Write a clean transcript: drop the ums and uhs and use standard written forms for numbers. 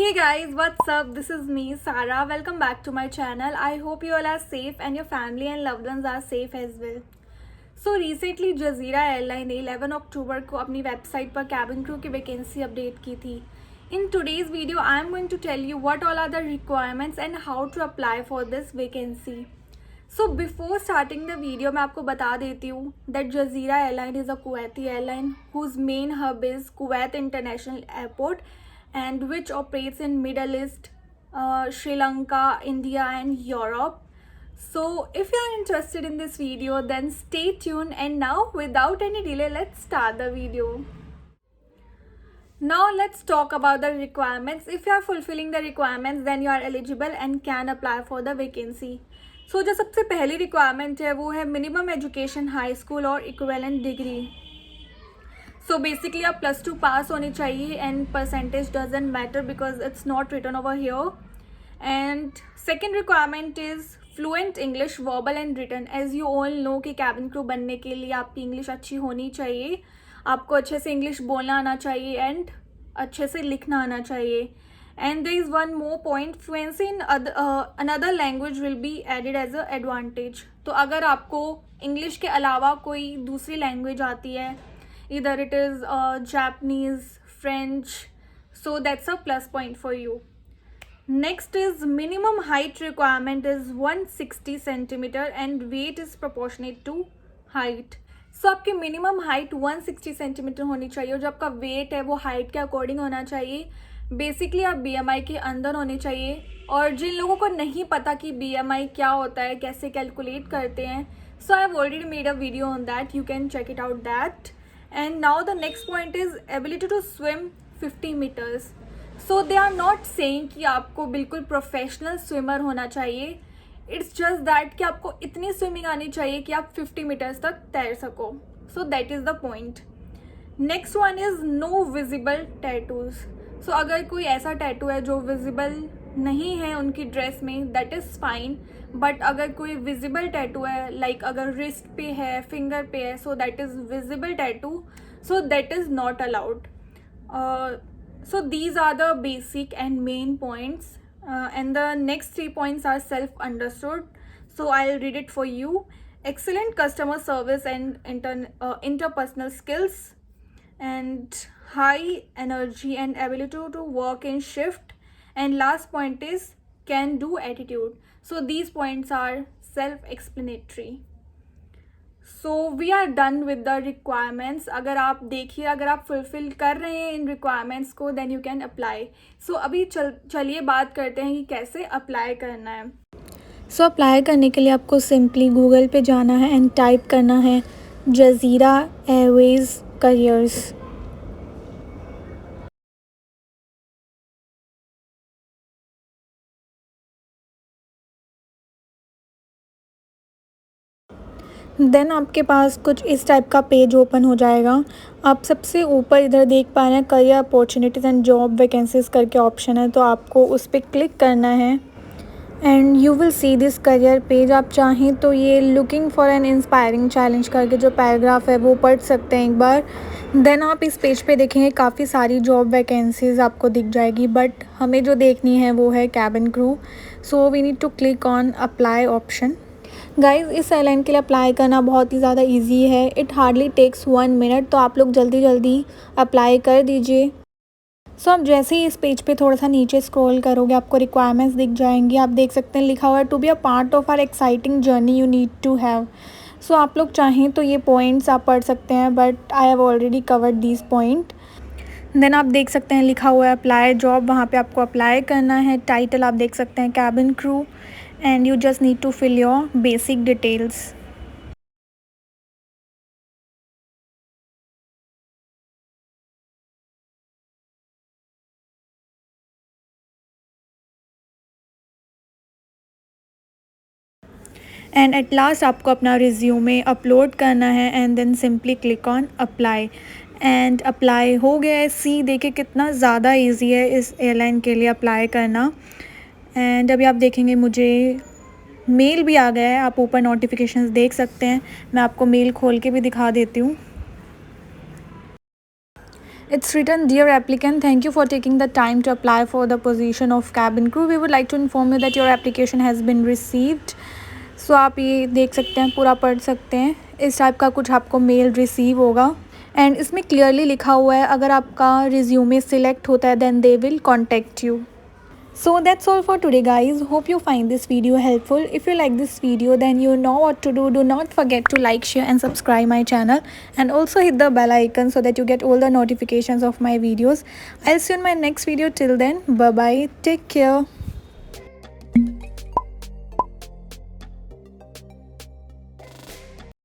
Hey guys, what's up? This is me, Sarah. Welcome back to my channel. I hope you all are safe and your family and loved ones are safe as well. So recently Jazeera Airline ने 11 अक्टूबर को अपनी website पर cabin crew की vacancy update की थी. In today's video, I am going to tell you what all are the requirements and how to apply for this vacancy. So before starting the video, मैं आपको बता देती हूँ that Jazeera Airline is a Kuwaiti airline whose main hub is Kuwait International Airport and which operates in Middle East, Sri Lanka, India and Europe. So if you are interested in this video, then stay tuned, and now without any delay, let's start the video. Now let's talk about the requirements. If you are fulfilling the requirements, then you are eligible and can apply for the vacancy. So जो सबसे पहली requirement है वो है minimum education high school और equivalent degree. So basically आप +2 पास होनी चाहिए and percentage doesn't matter because it's not written over here. And second requirement is fluent English verbal and written. As you all know कि cabin crew बनने के लिए आपकी English अच्छी होनी चाहिए, आपको अच्छे से इंग्लिश बोलना आना चाहिए एंड अच्छे से लिखना आना चाहिए. And there is one more point, fluency in another language will be added as a advantage. तो अगर आपको इंग्लिश के अलावा कोई दूसरी लैंग्वेज आती है, either it is Japanese, French, so that's a plus point for you. Next is minimum height requirement is 160 centimeter and weight is proportionate to height. So आपकी मिनिमम हाइट 160 सेंटीमीटर होनी चाहिए और जो आपका वेट है वो हाइट के according होना चाहिए. बेसिकली आप BMI के अंदर होने चाहिए. और जिन लोगों को नहीं पता कि BMI क्या होता है, कैसे कैलकुलेट करते हैं, so I have already made a video on that, you can check it out that. And now the next point is ability to swim 50 meters. So they are not saying कि आपको बिल्कुल professional swimmer होना चाहिए. It's just that कि आपको इतनी swimming आनी चाहिए कि आप 50 मीटर्स तक तैर सको. So that is the point. Next one is no visible tattoos. So अगर कोई ऐसा टैटू है जो विजिबल नहीं है उनकी ड्रेस में, दैट इज़ फाइन. बट अगर कोई विजिबल टैटू है, लाइक अगर रिस्ट पे है, फिंगर पे है, सो that is visible tattoo, so that is not allowed. So these are the basic and main points, and the next 3 points are self understood, so I'll read it for you. Excellent customer service and interpersonal skills, and high energy and ability to work in shift, and last point is can do attitude. So these points are self explanatory. So we are done with the requirements. अगर आप देखिए, अगर आप fulfil कर रहे हैं इन requirements को, then you can apply. So अभी चलिए बात करते हैं कि कैसे अप्लाई करना है. सो अप्लाई करने के लिए आपको सिंपली गूगल पे जाना है एंड टाइप करना है जज़ीरा एयरवेज़ करियर्स. देन आपके पास कुछ इस टाइप का पेज ओपन हो जाएगा. आप सबसे ऊपर इधर देख पा रहे हैं career opportunities and job vacancies करके ऑप्शन है, तो आपको उस पर क्लिक करना है and you will see this career page. आप चाहें तो ये looking for an inspiring challenge करके जो पैराग्राफ है वो पढ़ सकते हैं एक बार. देन आप इस पेज पे देखेंगे काफ़ी सारी जॉब वैकेंसीज़ आपको दिख जाएगी, बट हमें जो देखनी है वो है cabin crew. So we need to click on apply option. Guys, इस एयरलाइन के लिए अप्लाई करना बहुत ही ज़्यादा इजी है. इट हार्डली टेक्स 1 मिनट, तो आप लोग जल्दी जल्दी अप्लाई कर दीजिए. सो आप जैसे ही इस पेज पे थोड़ा सा नीचे स्क्रॉल करोगे आपको रिक्वायरमेंट्स दिख जाएंगी. आप देख सकते हैं लिखा हुआ है to be a part of our exciting journey you need to have. So आप लोग चाहें तो ये पॉइंट्स आप पढ़ सकते हैं, but I have already covered these point. Then आप देख सकते हैं लिखा हुआ है अप्लाई जॉब, वहाँ पे आपको अप्लाई करना है. टाइटल आप देख सकते हैं cabin crew, and you just need to fill your basic details. And at last आपको अपना रिज्यूमे अपलोड करना है and then simply click on apply. And apply हो गया है. सी देखिए कितना ज़्यादा इजी है इस एयरलाइन के लिए अप्लाई करना. एंड अभी आप देखेंगे मुझे मेल भी आ गया है. आप ऊपर नोटिफिकेशंस देख सकते हैं. मैं आपको मेल खोल के भी दिखा देती हूँ. It's written, Dear applicant, thank you for taking the time to apply for the position of cabin crew. We would like to inform you that your application has been received. So आप ये देख सकते हैं, पूरा पढ़ सकते हैं, इस टाइप का कुछ आपको मेल रिसीव होगा एंड इसमें क्लियरली लिखा हुआ है अगर आपका रिज्यूमे सिलेक्ट होता है then they will contact you. So that's all for today guys. Hope you find this video helpful. If you like this video then you know what to do. Do not forget to like, share and subscribe my channel and also hit the bell icon so that you get all the notifications of my videos. I'll see you in my next video. Till then, bye bye. Take care.